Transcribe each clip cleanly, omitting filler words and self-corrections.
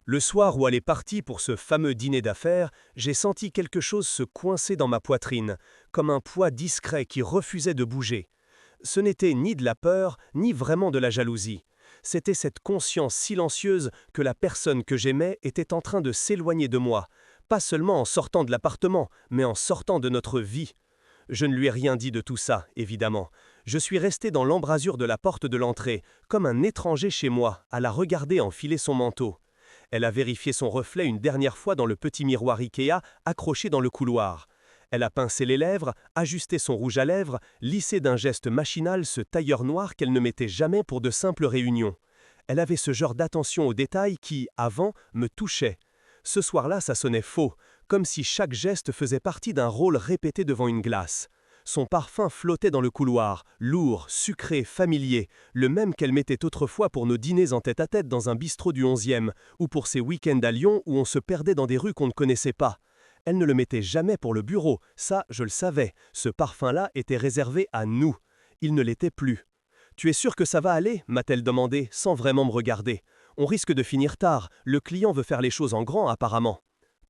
Le soir où elle est partie pour ce fameux dîner d'affaires, j'ai senti quelque chose se coincer dans ma poitrine, comme un poids discret qui refusait de bouger. Ce n'était ni de la peur, ni vraiment de la jalousie. C'était cette conscience silencieuse que la personne que j'aimais était en train de s'éloigner de moi, pas seulement en sortant de l'appartement, mais en sortant de notre vie. Je ne lui ai rien dit de tout ça, évidemment. Je suis resté dans l'embrasure de la porte de l'entrée, comme un étranger chez moi, à la regarder enfiler son manteau. Elle a vérifié son reflet une dernière fois dans le petit miroir Ikea accroché dans le couloir. Elle a pincé les lèvres, ajusté son rouge à lèvres, lissé d'un geste machinal ce tailleur noir qu'elle ne mettait jamais pour de simples réunions. Elle avait ce genre d'attention aux détails qui, avant, me touchait. Ce soir-là, ça sonnait faux, comme si chaque geste faisait partie d'un rôle répété devant une glace. Son parfum flottait dans le couloir, lourd, sucré, familier, le même qu'elle mettait autrefois pour nos dîners en tête-à-tête dans un bistrot du 11e, ou pour ses week-ends à Lyon où on se perdait dans des rues qu'on ne connaissait pas. Elle ne le mettait jamais pour le bureau, ça je le savais, ce parfum-là était réservé à nous. Il ne l'était plus. « Tu es sûr que ça va aller ?» m'a-t-elle demandé, sans vraiment me regarder. « On risque de finir tard, le client veut faire les choses en grand apparemment. »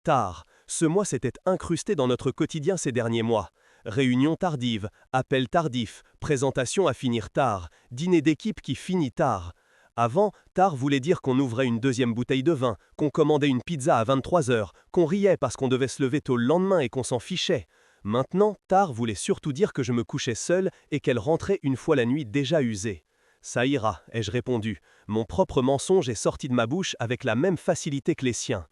Tard, ce mois s'était incrusté dans notre quotidien ces derniers mois. Réunion tardive, appel tardif, présentation à finir tard, dîner d'équipe qui finit tard. Avant, tard voulait dire qu'on ouvrait une deuxième bouteille de vin, qu'on commandait une pizza à 23 heures, qu'on riait parce qu'on devait se lever tôt le lendemain et qu'on s'en fichait. Maintenant, tard voulait surtout dire que je me couchais seul et qu'elle rentrait une fois la nuit déjà usée. Ça ira, ai-je répondu. Mon propre mensonge est sorti de ma bouche avec la même facilité que les siens.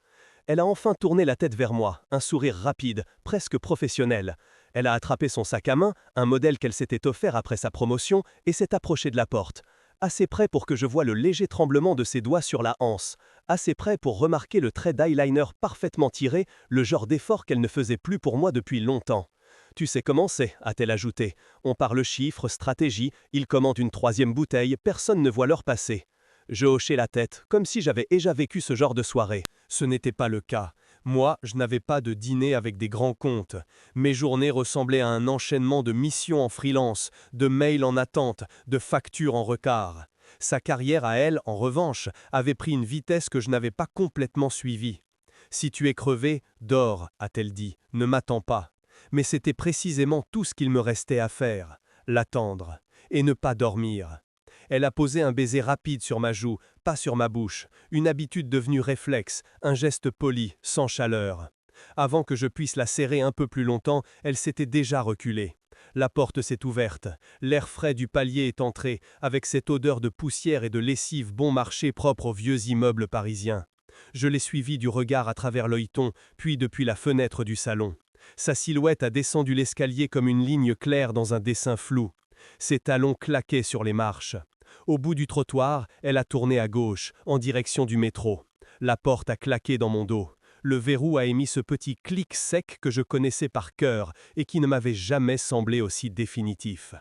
Elle a enfin tourné la tête vers moi, un sourire rapide, presque professionnel. Elle a attrapé son sac à main, un modèle qu'elle s'était offert après sa promotion, et s'est approchée de la porte. Assez près pour que je voie le léger tremblement de ses doigts sur la anse. Assez près pour remarquer le trait d'eyeliner parfaitement tiré, le genre d'effort qu'elle ne faisait plus pour moi depuis longtemps. « Tu sais comment c'est » a-t-elle ajouté. « On parle chiffres, stratégie, ils commandent une troisième bouteille, personne ne voit l'heure passer. » Je hochai la tête, comme si j'avais déjà vécu ce genre de soirée. Ce n'était pas le cas. Moi, je n'avais pas de dîner avec des grands comptes. Mes journées ressemblaient à un enchaînement de missions en freelance, de mails en attente, de factures en retard. Sa carrière à elle, en revanche, avait pris une vitesse que je n'avais pas complètement suivie. « Si tu es crevé, dors », a-t-elle dit, « ne m'attends pas. » Mais c'était précisément tout ce qu'il me restait à faire, l'attendre, et ne pas dormir. Elle a posé un baiser rapide sur ma joue, pas sur ma bouche, une habitude devenue réflexe, un geste poli, sans chaleur. Avant que je puisse la serrer un peu plus longtemps, elle s'était déjà reculée. La porte s'est ouverte, l'air frais du palier est entré, avec cette odeur de poussière et de lessive bon marché propre aux vieux immeubles parisiens. Je l'ai suivi du regard à travers l'œilleton, puis depuis la fenêtre du salon. Sa silhouette a descendu l'escalier comme une ligne claire dans un dessin flou. Ses talons claquaient sur les marches. Au bout du trottoir, elle a tourné à gauche, en direction du métro. La porte a claqué dans mon dos. Le verrou a émis ce petit clic sec que je connaissais par cœur et qui ne m'avait jamais semblé aussi définitif.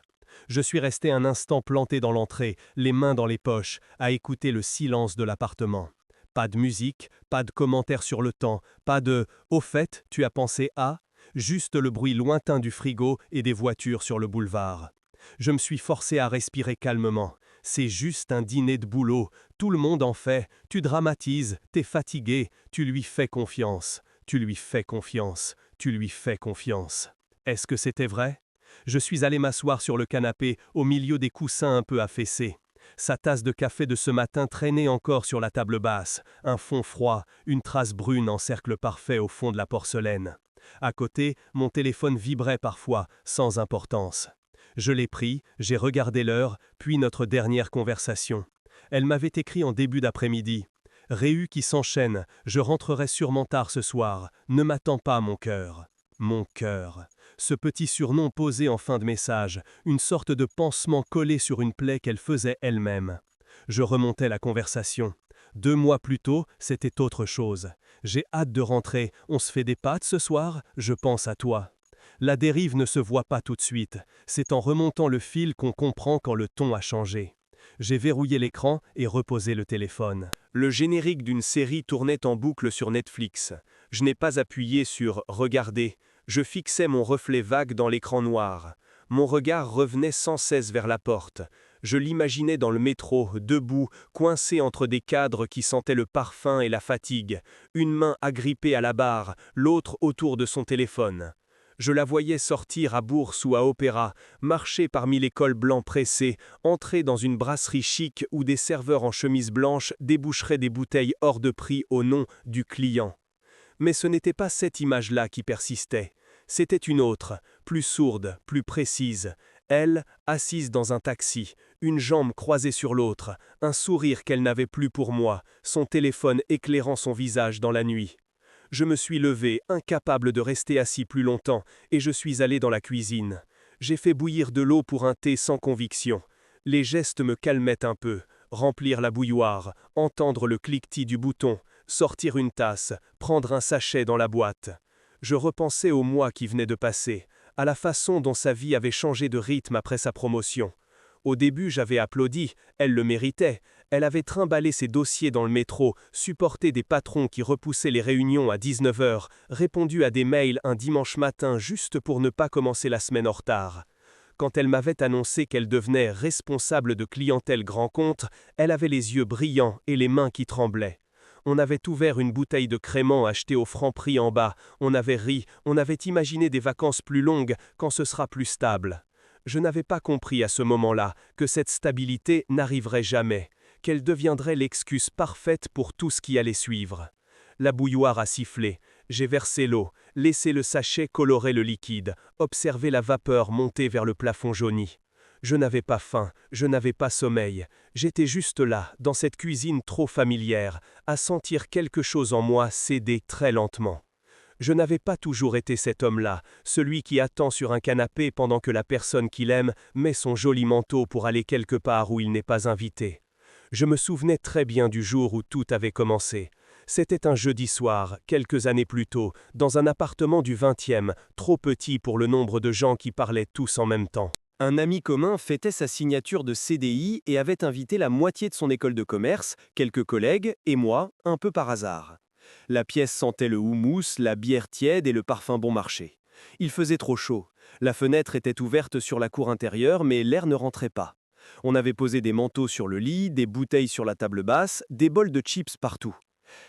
Je suis resté un instant planté dans l'entrée, les mains dans les poches, à écouter le silence de l'appartement. Pas de musique, pas de commentaires sur le temps, pas de « au fait, tu as pensé à ?» Juste le bruit lointain du frigo et des voitures sur le boulevard. Je me suis forcé à respirer calmement. C'est juste un dîner de boulot, tout le monde en fait, tu dramatises, t'es fatigué, tu lui fais confiance, tu lui fais confiance, tu lui fais confiance. Est-ce que c'était vrai? Je suis allé m'asseoir sur le canapé, au milieu des coussins un peu affaissés. Sa tasse de café de ce matin traînait encore sur la table basse, un fond froid, une trace brune en cercle parfait au fond de la porcelaine. À côté, mon téléphone vibrait parfois, sans importance. Je l'ai pris, j'ai regardé l'heure, puis notre dernière conversation. Elle m'avait écrit en début d'après-midi. « Réu qui s'enchaîne, je rentrerai sûrement tard ce soir, ne m'attends pas mon cœur. » Mon cœur. Ce petit surnom posé en fin de message, une sorte de pansement collé sur une plaie qu'elle faisait elle-même. Je remontais la conversation. 2 mois plus tôt, c'était autre chose. J'ai hâte de rentrer, on se fait des pâtes ce soir, je pense à toi. La dérive ne se voit pas tout de suite, c'est en remontant le fil qu'on comprend quand le ton a changé. J'ai verrouillé l'écran et reposé le téléphone. Le générique d'une série tournait en boucle sur Netflix. Je n'ai pas appuyé sur « Regarder ». Je fixais mon reflet vague dans l'écran noir. Mon regard revenait sans cesse vers la porte. Je l'imaginais dans le métro, debout, coincé entre des cadres qui sentaient le parfum et la fatigue, une main agrippée à la barre, l'autre autour de son téléphone. Je la voyais sortir à Bourse ou à Opéra, marcher parmi les cols blancs pressés, entrer dans une brasserie chic où des serveurs en chemise blanche déboucheraient des bouteilles hors de prix au nom du client. Mais ce n'était pas cette image-là qui persistait. C'était une autre, plus sourde, plus précise. Elle, assise dans un taxi, une jambe croisée sur l'autre, un sourire qu'elle n'avait plus pour moi, son téléphone éclairant son visage dans la nuit. Je me suis levé, incapable de rester assis plus longtemps, et je suis allé dans la cuisine. J'ai fait bouillir de l'eau pour un thé sans conviction. Les gestes me calmaient un peu. Remplir la bouilloire, entendre le cliquetis du bouton, sortir une tasse, prendre un sachet dans la boîte. Je repensais au mois qui venait de passer, à la façon dont sa vie avait changé de rythme après sa promotion. Au début, j'avais applaudi, elle le méritait. Elle avait trimballé ses dossiers dans le métro, supporté des patrons qui repoussaient les réunions à 19h, répondu à des mails un dimanche matin juste pour ne pas commencer la semaine en retard. Quand elle m'avait annoncé qu'elle devenait responsable de clientèle grand compte, elle avait les yeux brillants et les mains qui tremblaient. On avait ouvert une bouteille de crément achetée au Franprix en bas, on avait ri, on avait imaginé des vacances plus longues quand ce sera plus stable. Je n'avais pas compris à ce moment-là que cette stabilité n'arriverait jamais, qu'elle deviendrait l'excuse parfaite pour tout ce qui allait suivre. La bouilloire a sifflé, j'ai versé l'eau, laissé le sachet colorer le liquide, observé la vapeur monter vers le plafond jauni. Je n'avais pas faim, je n'avais pas sommeil, j'étais juste là, dans cette cuisine trop familière, à sentir quelque chose en moi céder très lentement. Je n'avais pas toujours été cet homme-là, celui qui attend sur un canapé pendant que la personne qu'il aime met son joli manteau pour aller quelque part où il n'est pas invité. Je me souvenais très bien du jour où tout avait commencé. C'était un jeudi soir, quelques années plus tôt, dans un appartement du 20e, trop petit pour le nombre de gens qui parlaient tous en même temps. Un ami commun fêtait sa signature de CDI et avait invité la moitié de son école de commerce, quelques collègues et moi, un peu par hasard. La pièce sentait le houmous, la bière tiède et le parfum bon marché. Il faisait trop chaud. La fenêtre était ouverte sur la cour intérieure, mais l'air ne rentrait pas. On avait posé des manteaux sur le lit, des bouteilles sur la table basse, des bols de chips partout.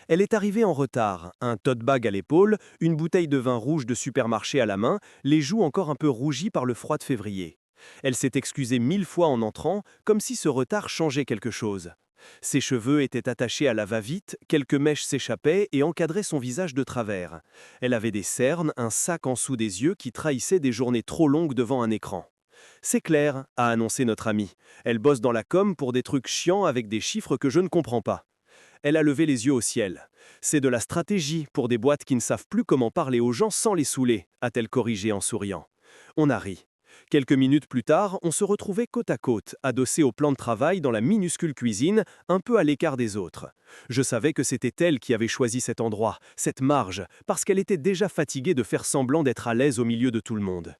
Elle est arrivée en retard, un tote bag à l'épaule, une bouteille de vin rouge de supermarché à la main, les joues encore un peu rougies par le froid de février. Elle s'est excusée 1000 fois en entrant, comme si ce retard changeait quelque chose. Ses cheveux étaient attachés à la va-vite, quelques mèches s'échappaient et encadraient son visage de travers. Elle avait des cernes, un sac en dessous des yeux qui trahissait des journées trop longues devant un écran. C'est clair, a annoncé notre amie. Elle bosse dans la com pour des trucs chiants avec des chiffres que je ne comprends pas. Elle a levé les yeux au ciel. C'est de la stratégie pour des boîtes qui ne savent plus comment parler aux gens sans les saouler, a-t-elle corrigé en souriant. On a ri. Quelques minutes plus tard, on se retrouvait côte à côte, adossés au plan de travail dans la minuscule cuisine, un peu à l'écart des autres. Je savais que c'était elle qui avait choisi cet endroit, cette marge, parce qu'elle était déjà fatiguée de faire semblant d'être à l'aise au milieu de tout le monde.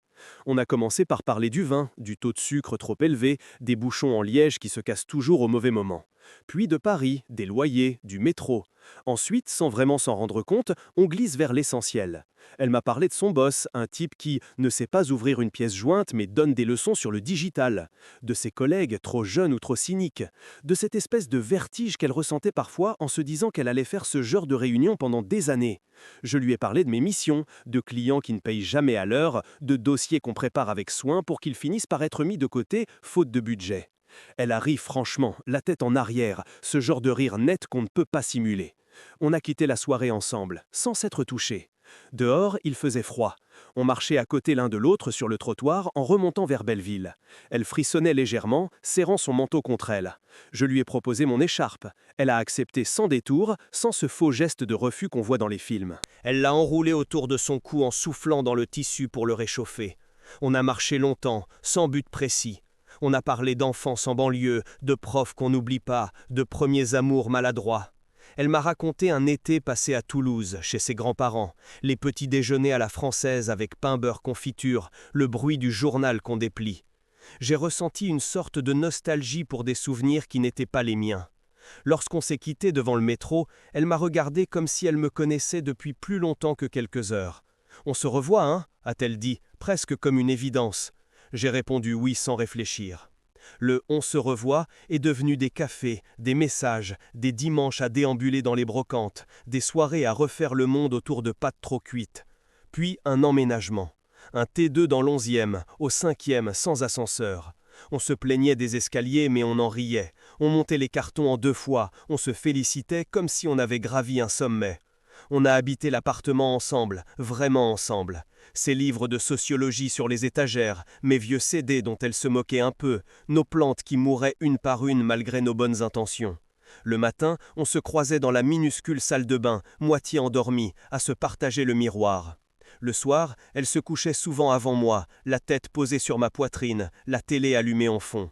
On a commencé par parler du vin, du taux de sucre trop élevé, des bouchons en liège qui se cassent toujours au mauvais moment. Puis de Paris, des loyers, du métro. Ensuite, sans vraiment s'en rendre compte, on glisse vers l'essentiel. Elle m'a parlé de son boss, un type qui ne sait pas ouvrir une pièce jointe mais donne des leçons sur le digital. De ses collègues, trop jeunes ou trop cyniques. De cette espèce de vertige qu'elle ressentait parfois en se disant qu'elle allait faire ce genre de réunion pendant des années. Je lui ai parlé de mes missions, de clients qui ne payent jamais à l'heure, de dossiers qu'on prépare avec soin pour qu'ils finissent par être mis de côté faute de budget. Elle a ri franchement, la tête en arrière, ce genre de rire net qu'on ne peut pas simuler. On a quitté la soirée ensemble, sans s'être touchés. Dehors, il faisait froid. On marchait à côté l'un de l'autre sur le trottoir en remontant vers Belleville. Elle frissonnait légèrement, serrant son manteau contre elle. Je lui ai proposé mon écharpe. Elle a accepté sans détour, sans ce faux geste de refus qu'on voit dans les films. Elle l'a enroulé autour de son cou en soufflant dans le tissu pour le réchauffer. On a marché longtemps, sans but précis. On a parlé d'enfance en banlieue, de profs qu'on n'oublie pas, de premiers amours maladroits. Elle m'a raconté un été passé à Toulouse, chez ses grands-parents, les petits déjeuners à la française avec pain beurre confiture, le bruit du journal qu'on déplie. J'ai ressenti une sorte de nostalgie pour des souvenirs qui n'étaient pas les miens. Lorsqu'on s'est quitté devant le métro, elle m'a regardé comme si elle me connaissait depuis plus longtemps que quelques heures. « On se revoit, hein ?» a-t-elle dit, presque comme une évidence. J'ai répondu oui sans réfléchir. Le «on se revoit» est devenu des cafés, des messages, des dimanches à déambuler dans les brocantes, des soirées à refaire le monde autour de pâtes trop cuites. Puis un emménagement. Un T2 dans l'11e, au 5e, sans ascenseur. On se plaignait des escaliers, mais on en riait. On montait les cartons en 2 fois, on se félicitait comme si on avait gravi un sommet. On a habité l'appartement ensemble, vraiment ensemble. Ses livres de sociologie sur les étagères, mes vieux CD dont elle se moquait un peu, nos plantes qui mouraient une par une malgré nos bonnes intentions. Le matin, on se croisait dans la minuscule salle de bain, moitié endormie, à se partager le miroir. Le soir, elle se couchait souvent avant moi, la tête posée sur ma poitrine, la télé allumée en fond.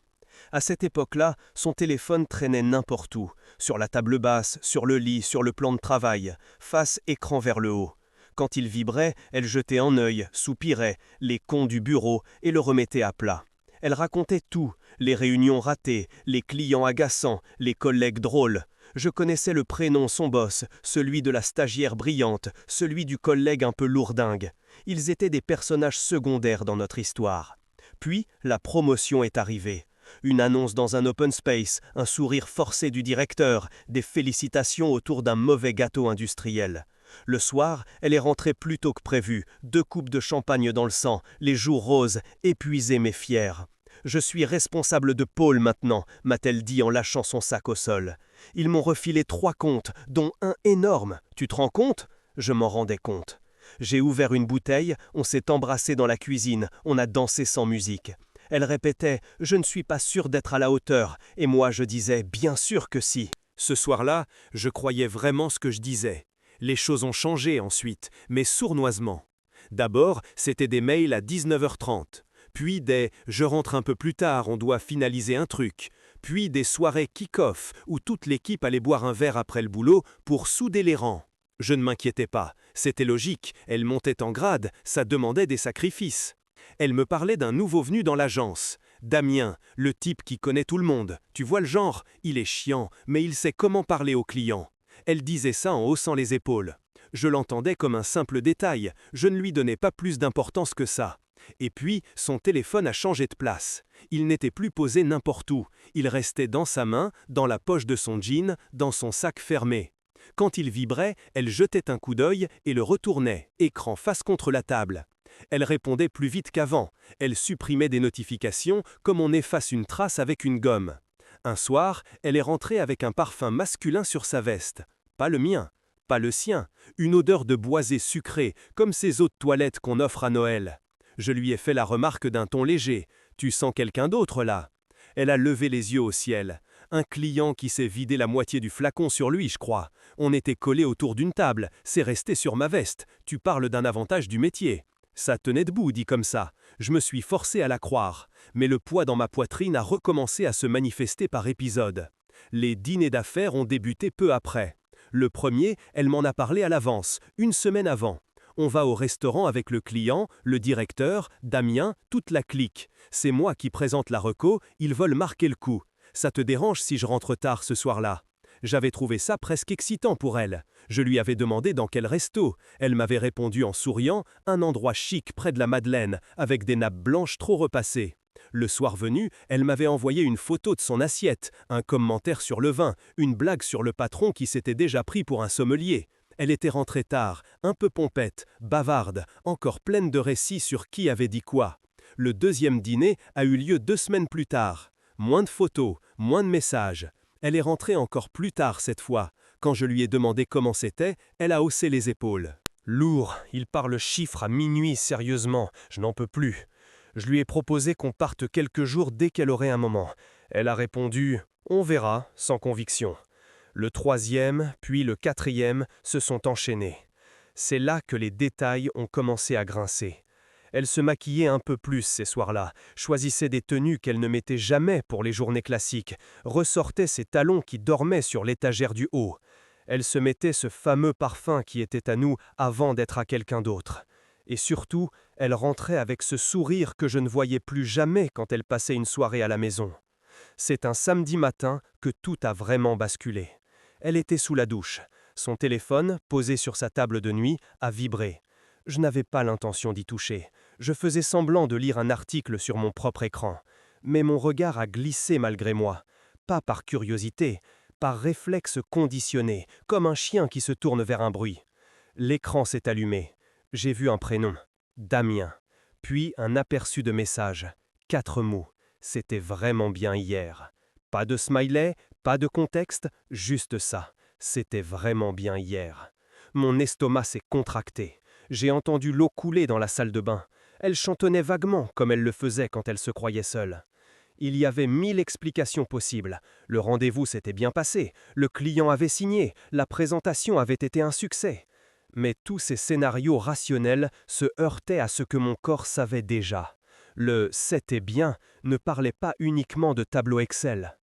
À cette époque-là, son téléphone traînait n'importe où, sur la table basse, sur le lit, sur le plan de travail, face écran vers le haut. Quand il vibrait, elle jetait un œil, soupirait, les cons du bureau, et le remettait à plat. Elle racontait tout, les réunions ratées, les clients agaçants, les collègues drôles. Je connaissais le prénom son boss, celui de la stagiaire brillante, celui du collègue un peu lourdingue. Ils étaient des personnages secondaires dans notre histoire. Puis, la promotion est arrivée. Une annonce dans un open space, un sourire forcé du directeur, des félicitations autour d'un mauvais gâteau industriel. Le soir, elle est rentrée plus tôt que prévu, 2 coupes de champagne dans le sang, les joues roses, épuisée mais fière. « Je suis responsable de Paul maintenant », m'a-t-elle dit en lâchant son sac au sol. Ils m'ont refilé 3 comptes, dont un énorme. Tu te rends compte ? Je m'en rendais compte. J'ai ouvert une bouteille, on s'est embrassé dans la cuisine, on a dansé sans musique. Elle répétait « Je ne suis pas sûr d'être à la hauteur », et moi je disais « Bien sûr que si ». Ce soir-là, je croyais vraiment ce que je disais. Les choses ont changé ensuite, mais sournoisement. D'abord, c'était des mails à 19h30. Puis des « je rentre un peu plus tard, on doit finaliser un truc », puis des soirées kick-off où toute l'équipe allait boire un verre après le boulot pour souder les rangs. Je ne m'inquiétais pas, c'était logique, elle montait en grade, ça demandait des sacrifices. Elle me parlait d'un nouveau venu dans l'agence, Damien, le type qui connaît tout le monde. Tu vois le genre, il est chiant, mais il sait comment parler aux clients. Elle disait ça en haussant les épaules. Je l'entendais comme un simple détail, je ne lui donnais pas plus d'importance que ça. Et puis, son téléphone a changé de place. Il n'était plus posé n'importe où. Il restait dans sa main, dans la poche de son jean, dans son sac fermé. Quand il vibrait, elle jetait un coup d'œil et le retournait, écran face contre la table. Elle répondait plus vite qu'avant. Elle supprimait des notifications comme on efface une trace avec une gomme. Un soir, elle est rentrée avec un parfum masculin sur sa veste. Pas le mien, pas le sien. Une odeur de boisé sucré, comme ces eaux de toilette qu'on offre à Noël. Je lui ai fait la remarque d'un ton léger. « Tu sens quelqu'un d'autre là ?» Elle a levé les yeux au ciel. Un client qui s'est vidé la moitié du flacon sur lui, je crois. On était collés autour d'une table. C'est resté sur ma veste. Tu parles d'un avantage du métier. Ça tenait debout, dit comme ça. Je me suis forcé à la croire. Mais le poids dans ma poitrine a recommencé à se manifester par épisodes. Les dîners d'affaires ont débuté peu après. Le premier, elle m'en a parlé à l'avance, 1 semaine avant. On va au restaurant avec le client, le directeur, Damien, toute la clique. C'est moi qui présente la reco, ils veulent marquer le coup. Ça te dérange si je rentre tard ce soir-là ? J'avais trouvé ça presque excitant pour elle. Je lui avais demandé dans quel resto. Elle m'avait répondu en souriant, un endroit chic près de la Madeleine, avec des nappes blanches trop repassées. Le soir venu, elle m'avait envoyé une photo de son assiette, un commentaire sur le vin, une blague sur le patron qui s'était déjà pris pour un sommelier. Elle était rentrée tard, un peu pompette, bavarde, encore pleine de récits sur qui avait dit quoi. Le deuxième dîner a eu lieu 2 semaines plus tard. Moins de photos, moins de messages. Elle est rentrée encore plus tard cette fois. Quand je lui ai demandé comment c'était, elle a haussé les épaules. Lourd, il parle chiffres à minuit, sérieusement, je n'en peux plus. Je lui ai proposé qu'on parte quelques jours dès qu'elle aurait un moment. Elle a répondu « On verra », sans conviction. Le 3e, puis le 4e se sont enchaînés. C'est là que les détails ont commencé à grincer. Elle se maquillait un peu plus ces soirs-là, choisissait des tenues qu'elle ne mettait jamais pour les journées classiques, ressortait ses talons qui dormaient sur l'étagère du haut. Elle se mettait ce fameux parfum qui était à nous avant d'être à quelqu'un d'autre. Et surtout, elle rentrait avec ce sourire que je ne voyais plus jamais quand elle passait une soirée à la maison. C'est un samedi matin que tout a vraiment basculé. Elle était sous la douche. Son téléphone, posé sur sa table de nuit, a vibré. Je n'avais pas l'intention d'y toucher. Je faisais semblant de lire un article sur mon propre écran. Mais mon regard a glissé malgré moi, pas par curiosité, par réflexe conditionné, comme un chien qui se tourne vers un bruit. L'écran s'est allumé. J'ai vu un prénom, Damien, puis un aperçu de message, 4 mots. C'était vraiment bien hier. Pas de smiley, pas de contexte, juste ça. C'était vraiment bien hier. Mon estomac s'est contracté. J'ai entendu l'eau couler dans la salle de bain. Elle chantonnait vaguement, comme elle le faisait quand elle se croyait seule. Il y avait 1000 explications possibles. Le rendez-vous s'était bien passé, le client avait signé, la présentation avait été un succès. Mais tous ces scénarios rationnels se heurtaient à ce que mon corps savait déjà. Le « c'était bien » ne parlait pas uniquement de tableau Excel.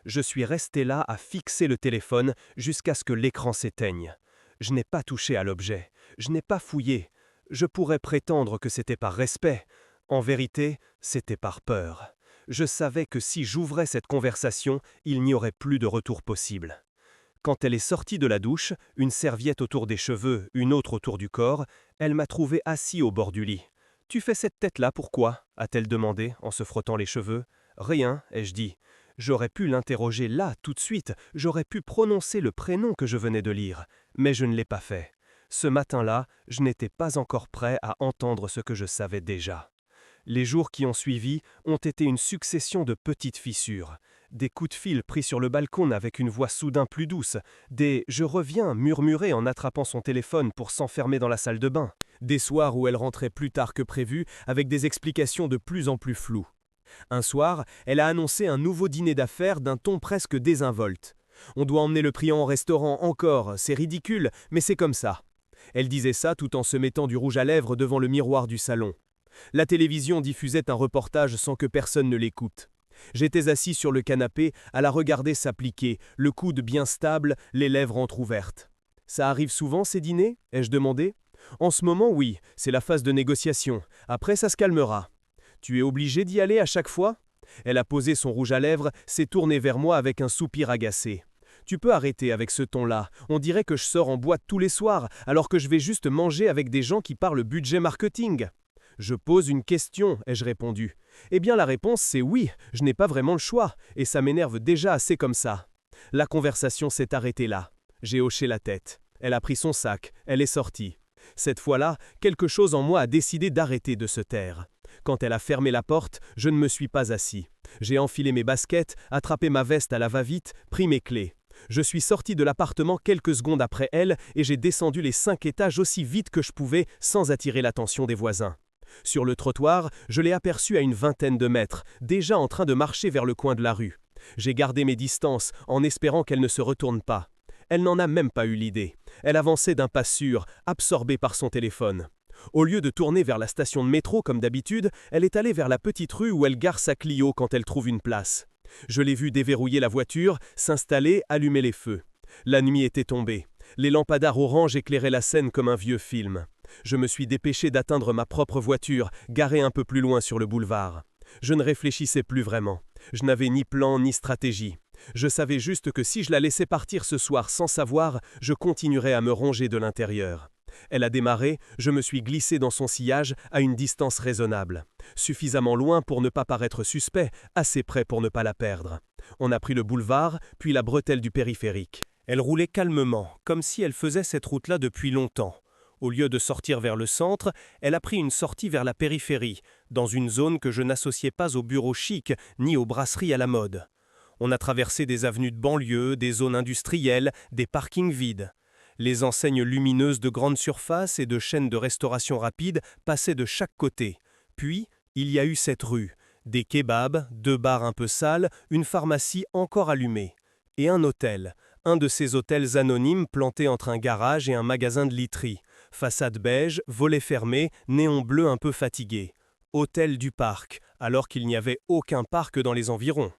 Je suis resté là à fixer le téléphone jusqu'à ce que l'écran s'éteigne. Je n'ai pas touché à l'objet, je n'ai pas fouillé. Je pourrais prétendre que c'était par respect. En vérité, c'était par peur. Je savais que si j'ouvrais cette conversation, il n'y aurait plus de retour possible. Quand elle est sortie de la douche, une serviette autour des cheveux, une autre autour du corps, elle m'a trouvé assis au bord du lit. « Tu fais cette tête-là, pourquoi » a-t-elle demandé en se frottant les cheveux. « Rien » ai-je dit. J'aurais pu l'interroger là, tout de suite, j'aurais pu prononcer le prénom que je venais de lire, mais je ne l'ai pas fait. Ce matin-là, je n'étais pas encore prêt à entendre ce que je savais déjà. Les jours qui ont suivi ont été une succession de petites fissures. Des coups de fil pris sur le balcon avec une voix soudain plus douce, des « je reviens » murmurés en attrapant son téléphone pour s'enfermer dans la salle de bain, des soirs où elle rentrait plus tard que prévu avec des explications de plus en plus floues. Un soir, elle a annoncé un nouveau dîner d'affaires d'un ton presque désinvolte. « On doit emmener le priant au restaurant encore, c'est ridicule, mais c'est comme ça. » Elle disait ça tout en se mettant du rouge à lèvres devant le miroir du salon. La télévision diffusait un reportage sans que personne ne l'écoute. J'étais assis sur le canapé à la regarder s'appliquer, le coude bien stable, les lèvres entr'ouvertes. « Ça arrive souvent ces dîners » ai-je demandé. « En ce moment, oui, c'est la phase de négociation. Après, ça se calmera. » « Tu es obligé d'y aller à chaque fois ?» Elle a posé son rouge à lèvres, s'est tournée vers moi avec un soupir agacé. « Tu peux arrêter avec ce ton-là. On dirait que je sors en boîte tous les soirs, alors que je vais juste manger avec des gens qui parlent budget marketing. » « Je pose une question, ai-je répondu. Eh bien la réponse c'est oui, je n'ai pas vraiment le choix, et ça m'énerve déjà assez comme ça. La conversation s'est arrêtée là. J'ai hoché la tête. Elle a pris son sac, elle est sortie. Cette fois-là, quelque chose en moi a décidé d'arrêter de se taire. Quand elle a fermé la porte, je ne me suis pas assis. J'ai enfilé mes baskets, attrapé ma veste à la va-vite, pris mes clés. Je suis sorti de l'appartement quelques secondes après elle et j'ai descendu les 5 étages aussi vite que je pouvais sans attirer l'attention des voisins. Sur le trottoir, je l'ai aperçue à une vingtaine de mètres, déjà en train de marcher vers le coin de la rue. J'ai gardé mes distances en espérant qu'elle ne se retourne pas. Elle n'en a même pas eu l'idée. Elle avançait d'un pas sûr, absorbée par son téléphone. Au lieu de tourner vers la station de métro comme d'habitude, elle est allée vers la petite rue où elle gare sa Clio quand elle trouve une place. Je l'ai vue déverrouiller la voiture, s'installer, allumer les feux. La nuit était tombée. Les lampadaires orange éclairaient la scène comme un vieux film. Je me suis dépêché d'atteindre ma propre voiture, garée un peu plus loin sur le boulevard. Je ne réfléchissais plus vraiment. Je n'avais ni plan ni stratégie. Je savais juste que si je la laissais partir ce soir sans savoir, je continuerais à me ronger de l'intérieur. Elle a démarré, je me suis glissé dans son sillage à une distance raisonnable. Suffisamment loin pour ne pas paraître suspect, assez près pour ne pas la perdre. On a pris le boulevard, puis la bretelle du périphérique. Elle roulait calmement, comme si elle faisait cette route-là depuis longtemps. Au lieu de sortir vers le centre, elle a pris une sortie vers la périphérie, dans une zone que je n'associais pas aux bureaux chics ni aux brasseries à la mode. On a traversé des avenues de banlieue, des zones industrielles, des parkings vides. Les enseignes lumineuses de grandes surfaces et de chaînes de restauration rapide passaient de chaque côté. Puis, il y a eu cette rue. Des kebabs, 2 bars un peu sales, une pharmacie encore allumée. Et un hôtel. Un de ces hôtels anonymes plantés entre un garage et un magasin de literie. Façade beige, volets fermés, néon bleu un peu fatigué. Hôtel du parc, alors qu'il n'y avait aucun parc dans les environs.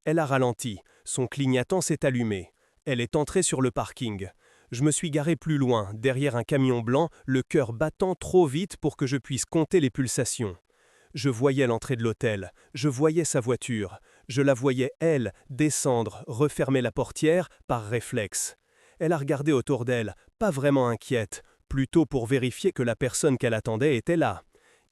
Elle a ralenti, son clignotant s'est allumé. Elle est entrée sur le parking. Je me suis garé plus loin, derrière un camion blanc, le cœur battant trop vite pour que je puisse compter les pulsations. Je voyais l'entrée de l'hôtel, je voyais sa voiture, je la voyais, elle, descendre, refermer la portière, par réflexe. Elle a regardé autour d'elle, pas vraiment inquiète, plutôt pour vérifier que la personne qu'elle attendait était là.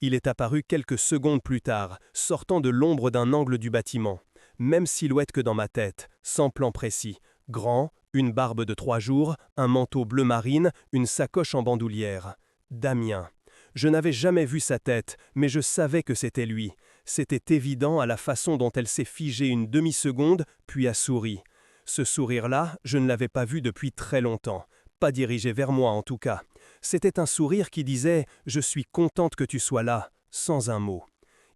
Il est apparu quelques secondes plus tard, sortant de l'ombre d'un angle du bâtiment. Même silhouette que dans ma tête, sans plan précis. Grand, une barbe de 3 jours, un manteau bleu marine, une sacoche en bandoulière. Damien. Je n'avais jamais vu sa tête, mais je savais que c'était lui. C'était évident à la façon dont elle s'est figée une demi-seconde, puis a souri. Ce sourire-là, je ne l'avais pas vu depuis très longtemps. Pas dirigé vers moi en tout cas. C'était un sourire qui disait « Je suis contente que tu sois là », sans un mot.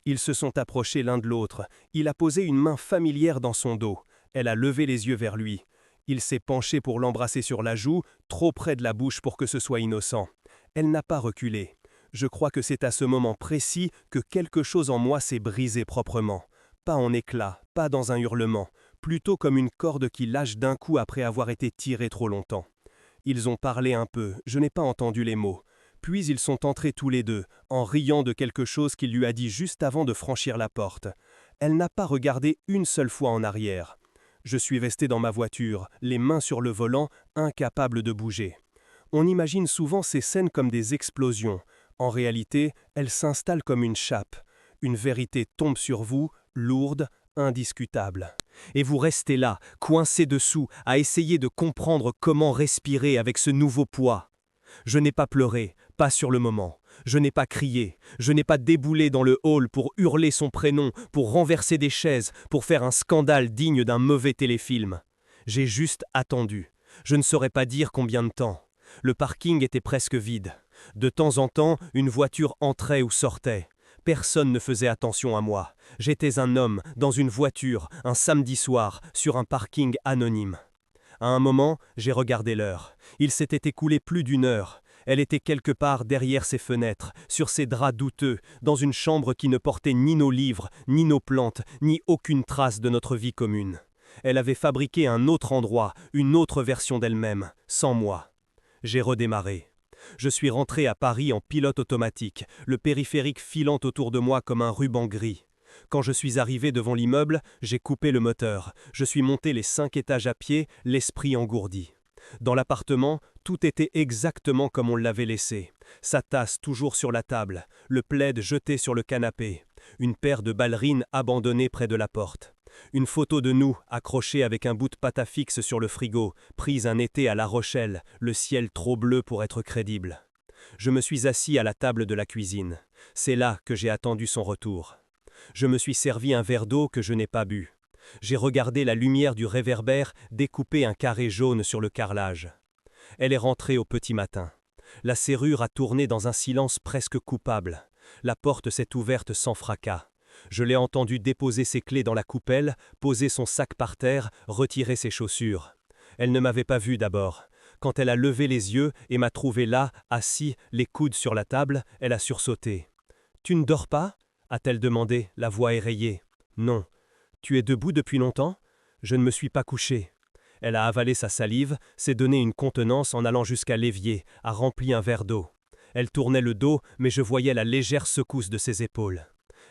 Ils se sont approchés l'un de l'autre. Il a posé une main familière dans son dos. Elle a levé les yeux vers lui. Il s'est penché pour l'embrasser sur la joue, trop près de la bouche pour que ce soit innocent. Elle n'a pas reculé. Je crois que c'est à ce moment précis que quelque chose en moi s'est brisé proprement. Pas en éclats, pas dans un hurlement, plutôt comme une corde qui lâche d'un coup après avoir été tirée trop longtemps. Ils ont parlé un peu, je n'ai pas entendu les mots. Puis ils sont entrés tous les deux, en riant de quelque chose qu'il lui a dit juste avant de franchir la porte. Elle n'a pas regardé une seule fois en arrière. Je suis resté dans ma voiture, les mains sur le volant, incapable de bouger. On imagine souvent ces scènes comme des explosions. En réalité, elles s'installent comme une chape. Une vérité tombe sur vous, lourde, indiscutable. Et vous restez là, coincé dessous, à essayer de comprendre comment respirer avec ce nouveau poids. Je n'ai pas pleuré, pas sur le moment. Je n'ai pas crié, je n'ai pas déboulé dans le hall pour hurler son prénom, pour renverser des chaises, pour faire un scandale digne d'un mauvais téléfilm. J'ai juste attendu. Je ne saurais pas dire combien de temps. Le parking était presque vide. De temps en temps, une voiture entrait ou sortait. Personne ne faisait attention à moi. J'étais un homme, dans une voiture, un samedi soir, sur un parking anonyme. À un moment, j'ai regardé l'heure. Il s'était écoulé plus d'1 heure. Elle était quelque part derrière ses fenêtres, sur ses draps douteux, dans une chambre qui ne portait ni nos livres, ni nos plantes, ni aucune trace de notre vie commune. Elle avait fabriqué un autre endroit, une autre version d'elle-même, sans moi. J'ai redémarré. Je suis rentré à Paris en pilote automatique, le périphérique filant autour de moi comme un ruban gris. Quand je suis arrivé devant l'immeuble, j'ai coupé le moteur. Je suis monté les 5 étages à pied, l'esprit engourdi. Dans l'appartement, tout était exactement comme on l'avait laissé. Sa tasse toujours sur la table, le plaid jeté sur le canapé, une paire de ballerines abandonnées près de la porte. Une photo de nous, accrochée avec un bout de pâte à fixe sur le frigo, prise un été à La Rochelle, le ciel trop bleu pour être crédible. Je me suis assis à la table de la cuisine. C'est là que j'ai attendu son retour. Je me suis servi un verre d'eau que je n'ai pas bu. J'ai regardé la lumière du réverbère découper un carré jaune sur le carrelage. Elle est rentrée au petit matin. La serrure a tourné dans un silence presque coupable. La porte s'est ouverte sans fracas. Je l'ai entendu déposer ses clés dans la coupelle, poser son sac par terre, retirer ses chaussures. Elle ne m'avait pas vu d'abord. Quand elle a levé les yeux et m'a trouvé là, assis, les coudes sur la table, elle a sursauté. « Tu ne dors pas » a-t-elle demandé, la voix éraillée. « Non. »« Tu es debout depuis longtemps ?»« Je ne me suis pas couché. » Elle a avalé sa salive, s'est donné une contenance en allant jusqu'à l'évier, a rempli un verre d'eau. Elle tournait le dos, mais je voyais la légère secousse de ses épaules.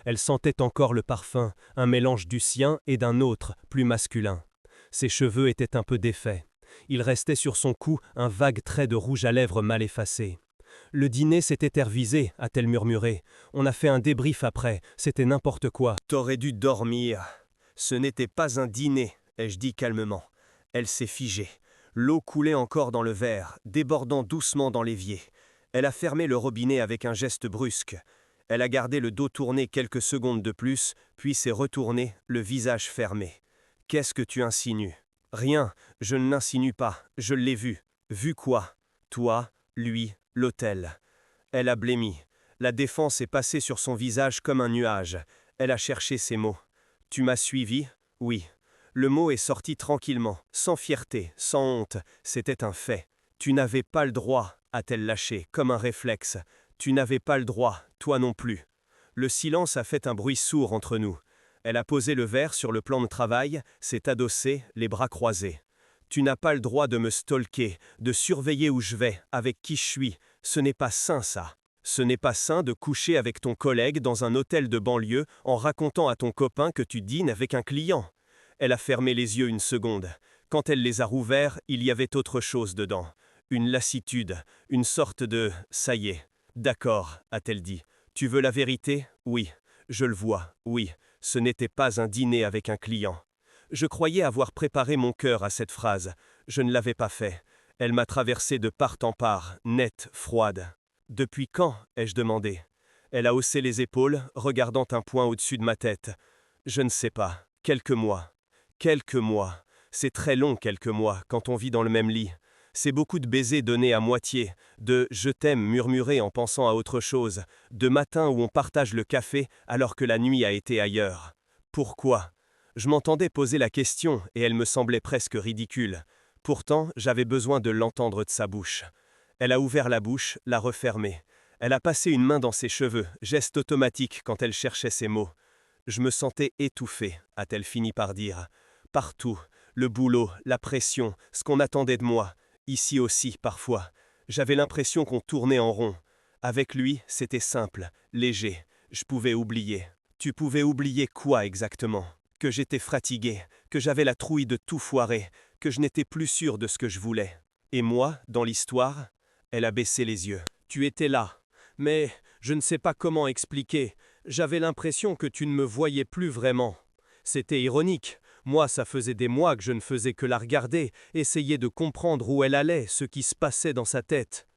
Elle sentait encore le parfum, un mélange du sien et d'un autre, plus masculin. Ses cheveux étaient un peu défaits. Il restait sur son cou un vague trait de rouge à lèvres mal effacé. « Le dîner s'est étervisé » a-t-elle murmuré. « On a fait un débrief après, c'était n'importe quoi. »« T'aurais dû dormir. »« Ce n'était pas un dîner » ai-je dit calmement. Elle s'est figée. L'eau coulait encore dans le verre, débordant doucement dans l'évier. Elle a fermé le robinet avec un geste brusque. Elle a gardé le dos tourné quelques secondes de plus, puis s'est retournée, le visage fermé. « Qu'est-ce que tu insinues ?»« Rien, je ne l'insinue pas, je l'ai vu. »« Vu quoi ?»« Toi, lui, l'hôtel. » Elle a blêmi. La défense est passée sur son visage comme un nuage. Elle a cherché ses mots. « Tu m'as suivi ?»« Oui. » Le mot est sorti tranquillement, sans fierté, sans honte. C'était un fait. « Tu n'avais pas le droit » a-t-elle lâché, comme un réflexe. « Tu n'avais pas le droit, toi non plus. » Le silence a fait un bruit sourd entre nous. Elle a posé le verre sur le plan de travail, s'est adossée, les bras croisés. « Tu n'as pas le droit de me stalker, de surveiller où je vais, avec qui je suis. Ce n'est pas sain, ça. Ce n'est pas sain de coucher avec ton collègue dans un hôtel de banlieue en racontant à ton copain que tu dînes avec un client. » Elle a fermé les yeux une seconde. Quand elle les a rouverts, il y avait autre chose dedans. Une lassitude, une sorte de « ça y est ». « D'accord », a-t-elle dit. « Tu veux la vérité? Oui. Je le vois, oui. Ce n'était pas un dîner avec un client. Je croyais avoir préparé mon cœur à cette phrase. Je ne l'avais pas fait. Elle m'a traversé de part en part, nette, froide. Depuis quand? Ai-je demandé. Elle a haussé les épaules, regardant un point au-dessus de ma tête. Je ne sais pas. Quelques mois. Quelques mois. C'est très long, quelques mois, quand on vit dans le même lit. C'est beaucoup de baisers donnés à moitié, de « je t'aime » murmurés en pensant à autre chose, de matins où on partage le café alors que la nuit a été ailleurs. Pourquoi? Je m'entendais poser la question et elle me semblait presque ridicule. Pourtant, j'avais besoin de l'entendre de sa bouche. Elle a ouvert la bouche, l'a refermée. Elle a passé une main dans ses cheveux, geste automatique quand elle cherchait ses mots. Je me sentais étouffé, a-t-elle fini par dire. Partout, le boulot, la pression, ce qu'on attendait de moi. Ici aussi, parfois. J'avais l'impression qu'on tournait en rond. Avec lui, c'était simple, léger. Je pouvais oublier. Tu pouvais oublier quoi exactement? Que j'étais fatigué, que j'avais la trouille de tout foirer, que je n'étais plus sûr de ce que je voulais. Et moi, dans l'histoire, elle a baissé les yeux. Tu étais là. Mais je ne sais pas comment expliquer. J'avais l'impression que tu ne me voyais plus vraiment. C'était ironique. Moi, ça faisait des mois que je ne faisais que la regarder, essayer de comprendre où elle allait, ce qui se passait dans sa tête.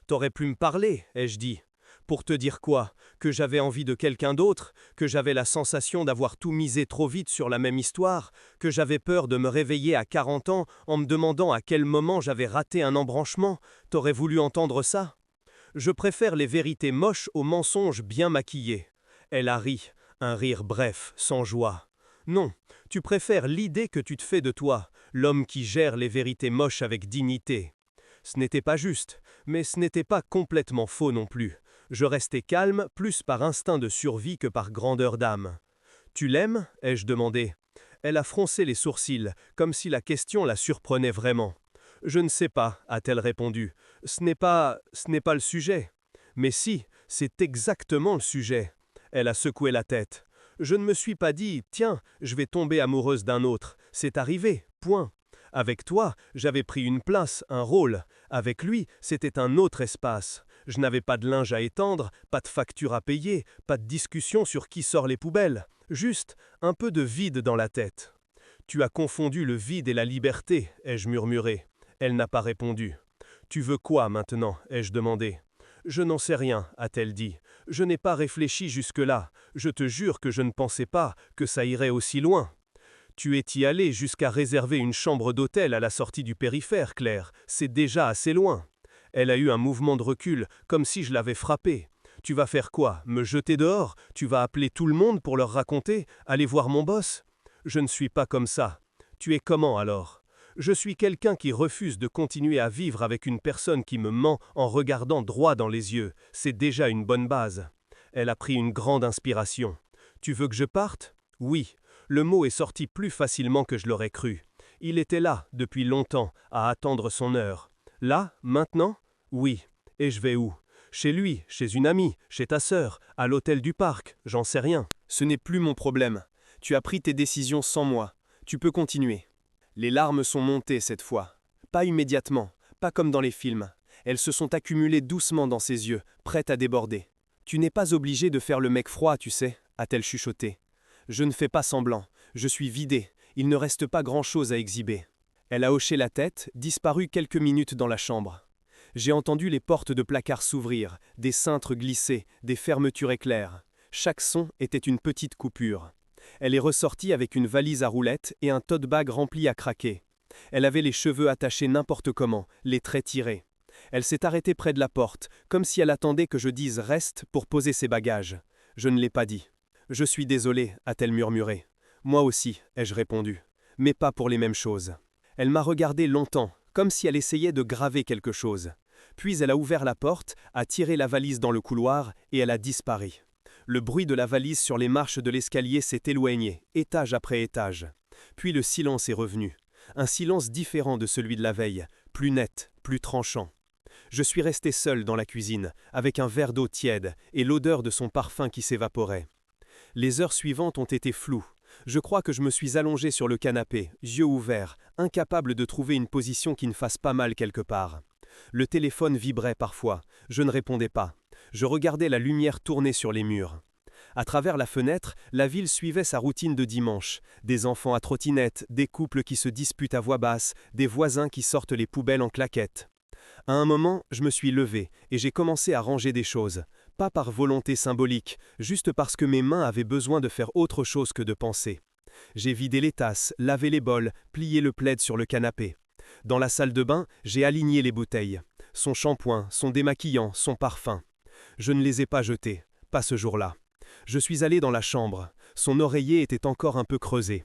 T'aurais pu me parler, ai-je dit. Pour te dire quoi? Que j'avais envie de quelqu'un d'autre? Que j'avais la sensation d'avoir tout misé trop vite sur la même histoire? Que j'avais peur de me réveiller à 40 ans en me demandant à quel moment j'avais raté un embranchement? T'aurais voulu entendre ça? Je préfère les vérités moches aux mensonges bien maquillés. Elle a ri, un rire bref, sans joie. Non, tu préfères l'idée que tu te fais de toi, l'homme qui gère les vérités moches avec dignité. Ce n'était pas juste, mais ce n'était pas complètement faux non plus. Je restais calme, plus par instinct de survie que par grandeur d'âme. Tu l'aimes? Ai-je demandé. Elle a froncé les sourcils, comme si la question la surprenait vraiment. Je ne sais pas, a-t-elle répondu. Ce n'est pas le sujet. Mais si, c'est exactement le sujet. Elle a secoué la tête. Je ne me suis pas dit, tiens, je vais tomber amoureuse d'un autre. C'est arrivé, point. Avec toi, j'avais pris une place, un rôle. Avec lui, c'était un autre espace. Je n'avais pas de linge à étendre, pas de facture à payer, pas de discussion sur qui sort les poubelles. Juste un peu de vide dans la tête. Tu as confondu le vide et la liberté, ai-je murmuré. Elle n'a pas répondu. Tu veux quoi maintenant? Ai-je demandé. Je n'en sais rien, a-t-elle dit. Je n'ai pas réfléchi jusque-là. Je te jure que je ne pensais pas que ça irait aussi loin. Tu es-y allé jusqu'à réserver une chambre d'hôtel à la sortie du périphérie, Claire. C'est déjà assez loin. Elle a eu un mouvement de recul, comme si je l'avais frappée. Tu vas faire quoi? Me jeter dehors? Tu vas appeler tout le monde pour leur raconter? Aller voir mon boss? Je ne suis pas comme ça. Tu es comment alors? Je suis quelqu'un qui refuse de continuer à vivre avec une personne qui me ment en regardant droit dans les yeux. C'est déjà une bonne base. Elle a pris une grande inspiration. Tu veux que je parte? Oui. Le mot est sorti plus facilement que je l'aurais cru. Il était là, depuis longtemps, à attendre son heure. Là, maintenant? Oui. Et je vais où? Chez lui, chez une amie, chez ta sœur, à l'hôtel du parc, j'en sais rien. Ce n'est plus mon problème. Tu as pris tes décisions sans moi. Tu peux continuer. Les larmes sont montées cette fois. Pas immédiatement, pas comme dans les films. Elles se sont accumulées doucement dans ses yeux, prêtes à déborder. Tu n'es pas obligé de faire le mec froid, tu sais, a-t-elle chuchoté. Je ne fais pas semblant. Je suis vidé. Il ne reste pas grand-chose à exhiber. Elle a hoché la tête, disparue quelques minutes dans la chambre. J'ai entendu les portes de placard s'ouvrir, des cintres glisser, des fermetures éclairs. Chaque son était une petite coupure. Elle est ressortie avec une valise à roulettes et un tote bag rempli à craquer. Elle avait les cheveux attachés n'importe comment, les traits tirés. Elle s'est arrêtée près de la porte, comme si elle attendait que je dise « reste » pour poser ses bagages. Je ne l'ai pas dit. « Je suis désolé », a-t-elle murmuré. « Moi aussi », ai-je répondu. « Mais pas pour les mêmes choses. » Elle m'a regardé longtemps, comme si elle essayait de graver quelque chose. Puis elle a ouvert la porte, a tiré la valise dans le couloir et elle a disparu. Le bruit de la valise sur les marches de l'escalier s'est éloigné, étage après étage. Puis le silence est revenu. Un silence différent de celui de la veille, plus net, plus tranchant. Je suis resté seul dans la cuisine, avec un verre d'eau tiède et l'odeur de son parfum qui s'évaporait. Les heures suivantes ont été floues. Je crois que je me suis allongé sur le canapé, yeux ouverts, incapable de trouver une position qui ne fasse pas mal quelque part. Le téléphone vibrait parfois. Je ne répondais pas. Je regardais la lumière tourner sur les murs. À travers la fenêtre, la ville suivait sa routine de dimanche. Des enfants à trottinette, des couples qui se disputent à voix basse, des voisins qui sortent les poubelles en claquettes. À un moment, je me suis levé et j'ai commencé à ranger des choses. Pas par volonté symbolique, juste parce que mes mains avaient besoin de faire autre chose que de penser. J'ai vidé les tasses, lavé les bols, plié le plaid sur le canapé. Dans la salle de bain, j'ai aligné les bouteilles. Son shampoing, son démaquillant, son parfum. Je ne les ai pas jetés, pas ce jour-là. Je suis allé dans la chambre. Son oreiller était encore un peu creusé.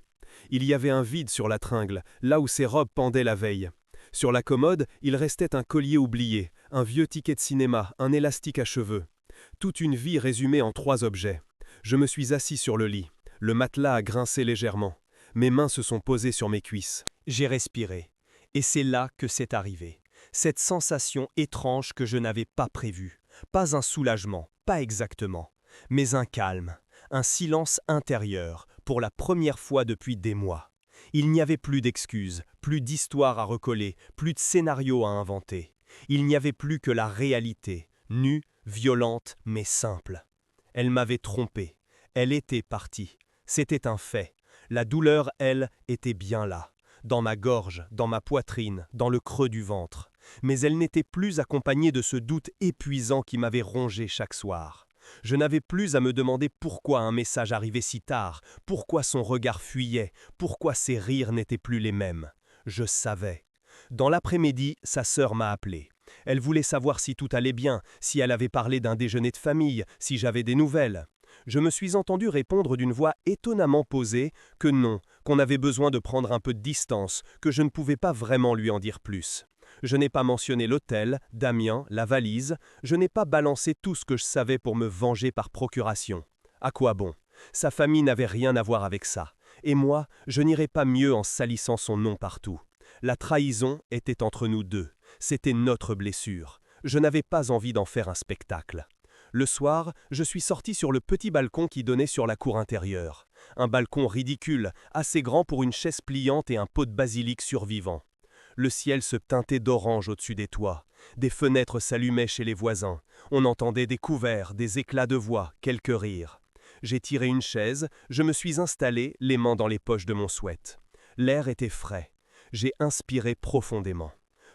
Il y avait un vide sur la tringle, là où ses robes pendaient la veille. Sur la commode, il restait un collier oublié, un vieux ticket de cinéma, un élastique à cheveux. Toute une vie résumée en 3 objets. Je me suis assis sur le lit. Le matelas a grincé légèrement. Mes mains se sont posées sur mes cuisses. J'ai respiré. Et c'est là que c'est arrivé. Cette sensation étrange que je n'avais pas prévue. Pas un soulagement, pas exactement. Mais un calme, un silence intérieur, pour la première fois depuis des mois. Il n'y avait plus d'excuses, plus d'histoires à recoller, plus de scénarios à inventer. Il n'y avait plus que la réalité, nue, violente, mais simple. Elle m'avait trompé. Elle était partie. C'était un fait. La douleur, elle, était bien là. Dans ma gorge, dans ma poitrine, dans le creux du ventre. Mais elle n'était plus accompagnée de ce doute épuisant qui m'avait rongé chaque soir. Je n'avais plus à me demander pourquoi un message arrivait si tard, pourquoi son regard fuyait, pourquoi ses rires n'étaient plus les mêmes. Je savais. Dans l'après-midi, sa sœur m'a appelé. Elle voulait savoir si tout allait bien, si elle avait parlé d'un déjeuner de famille, si j'avais des nouvelles. Je me suis entendu répondre d'une voix étonnamment posée que non, qu'on avait besoin de prendre un peu de distance, que je ne pouvais pas vraiment lui en dire plus. Je n'ai pas mentionné l'hôtel, Damien, la valise, je n'ai pas balancé tout ce que je savais pour me venger par procuration. À quoi bon? Sa famille n'avait rien à voir avec ça. Et moi, je n'irais pas mieux en salissant son nom partout. La trahison était entre nous deux. C'était notre blessure. Je n'avais pas envie d'en faire un spectacle. Le soir, je suis sorti sur le petit balcon qui donnait sur la cour intérieure. Un balcon ridicule, assez grand pour une chaise pliante et un pot de basilic survivant. Le ciel se teintait d'orange au-dessus des toits. Des fenêtres s'allumaient chez les voisins. On entendait des couverts, des éclats de voix, quelques rires. J'ai tiré une chaise, je me suis installé, les mains dans les poches de mon sweat. L'air était frais. J'ai inspiré profondément.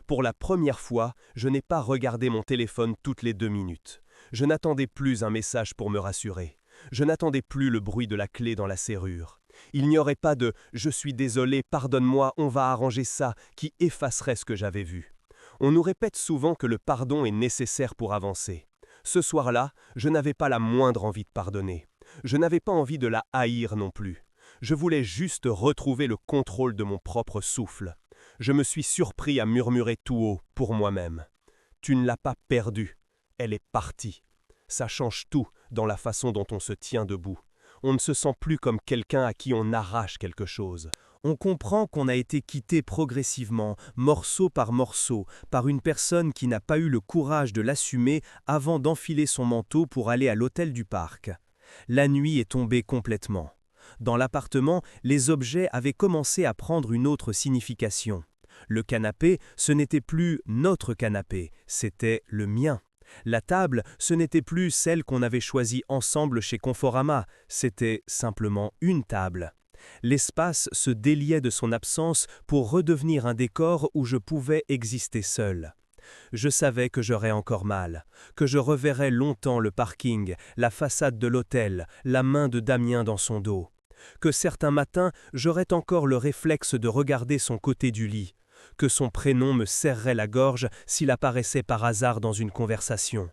Pour la première fois, je n'ai pas regardé mon téléphone toutes les 2 minutes. Je n'attendais plus un message pour me rassurer. Je n'attendais plus le bruit de la clé dans la serrure. Il n'y aurait pas de « je suis désolé, pardonne-moi, on va arranger ça » qui effacerait ce que j'avais vu. On nous répète souvent que le pardon est nécessaire pour avancer. Ce soir-là, je n'avais pas la moindre envie de pardonner. Je n'avais pas envie de la haïr non plus. Je voulais juste retrouver le contrôle de mon propre souffle. Je me suis surpris à murmurer tout haut pour moi-même. « Tu ne l'as pas perdue, elle est partie. » Ça change tout dans la façon dont on se tient debout. On ne se sent plus comme quelqu'un à qui on arrache quelque chose. On comprend qu'on a été quitté progressivement, morceau par morceau, par une personne qui n'a pas eu le courage de l'assumer avant d'enfiler son manteau pour aller à l'hôtel du parc. La nuit est tombée complètement. Dans l'appartement, les objets avaient commencé à prendre une autre signification. Le canapé, ce n'était plus notre canapé, c'était le mien. La table, ce n'était plus celle qu'on avait choisie ensemble chez Conforama, c'était simplement une table. L'espace se déliait de son absence pour redevenir un décor où je pouvais exister seul. Je savais que j'aurais encore mal, que je reverrais longtemps le parking, la façade de l'hôtel, la main de Damien dans son dos. Que certains matins, j'aurais encore le réflexe de regarder son côté du lit, que son prénom me serrerait la gorge s'il apparaissait par hasard dans une conversation.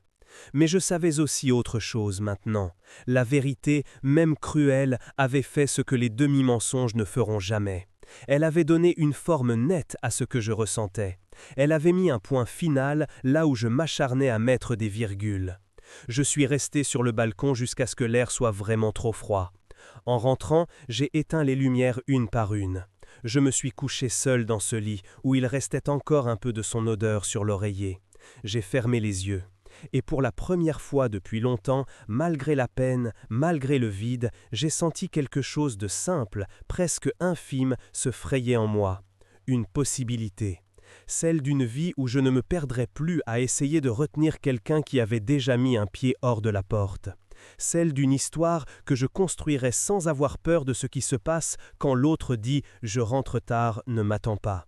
Mais je savais aussi autre chose maintenant. La vérité, même cruelle, avait fait ce que les demi-mensonges ne feront jamais. Elle avait donné une forme nette à ce que je ressentais. Elle avait mis un point final là où je m'acharnais à mettre des virgules. Je suis resté sur le balcon jusqu'à ce que l'air soit vraiment trop froid. En rentrant, j'ai éteint les lumières une par une. Je me suis couché seul dans ce lit où il restait encore un peu de son odeur sur l'oreiller. J'ai fermé les yeux. Et pour la première fois depuis longtemps, malgré la peine, malgré le vide, j'ai senti quelque chose de simple, presque infime, se frayer en moi. Une possibilité. celle d'une vie où je ne me perdrais plus à essayer de retenir quelqu'un qui avait déjà mis un pied hors de la porte, celle d'une histoire que je construirais sans avoir peur de ce qui se passe quand l'autre dit « je rentre tard, ne m'attends pas ».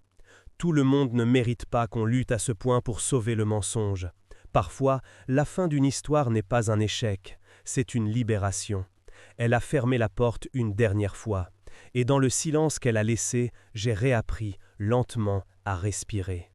Tout le monde ne mérite pas qu'on lutte à ce point pour sauver le mensonge. Parfois, la fin d'une histoire n'est pas un échec, c'est une libération. Elle a fermé la porte une dernière fois, et dans le silence qu'elle a laissé, j'ai réappris, lentement, à respirer.